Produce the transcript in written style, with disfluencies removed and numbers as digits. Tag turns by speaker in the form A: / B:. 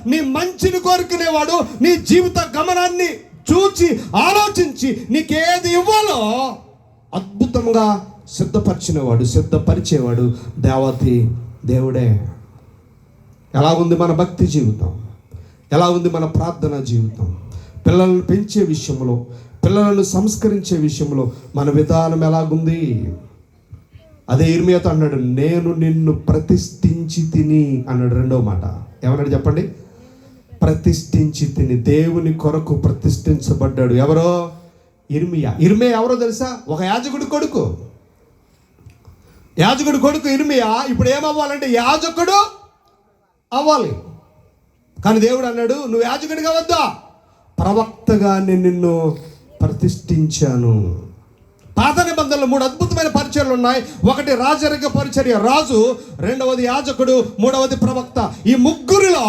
A: నీ మంచిని కోరుకునేవాడు, నీ జీవిత గమనాన్ని చూచి ఆలోచించి నీకేది ఇవ్వాలో అద్భుతంగా సిద్ధపరిచేవాడు దేవతి దేవుడే. ఎలా ఉంది మన భక్తి జీవితం? ఎలా ఉంది మన ప్రార్థన జీవితం? పిల్లలను పెంచే విషయంలో, పిల్లలను సంస్కరించే విషయంలో మన విధానం ఎలాగుంది? అదే ఇర్మియాతో అన్నాడు, నేను నిన్ను ప్రతిష్ఠించి తిని అన్నాడు. రెండో మాట ఏమన్నాడు చెప్పండి? ప్రతిష్ఠించి తిని. దేవుని కొరకు ప్రతిష్ఠించబడ్డాడు. ఎవరో? ఇర్మియా. ఇర్మియా ఎవరో తెలుసా? ఒక యాజకుడి కొడుకు. యాజకుడి కొడుకు ఇర్మియా ఇప్పుడు ఏమవ్వాలంటే యాజకుడు అవ్వాలి. కానీ దేవుడు అన్నాడు, నువ్వు యాజకుడిగా వద్దా, ప్రవక్తగా నేను నిన్ను ప్రతిష్ఠించాను. పాత నిబంధనలో 3 అద్భుతమైన పరిచర్యలు ఉన్నాయి. ఒకటి రాజరిక పరిచర్య, రాజు. రెండవది యాజకుడు. మూడవది ప్రవక్త. ఈ ముగ్గురిలో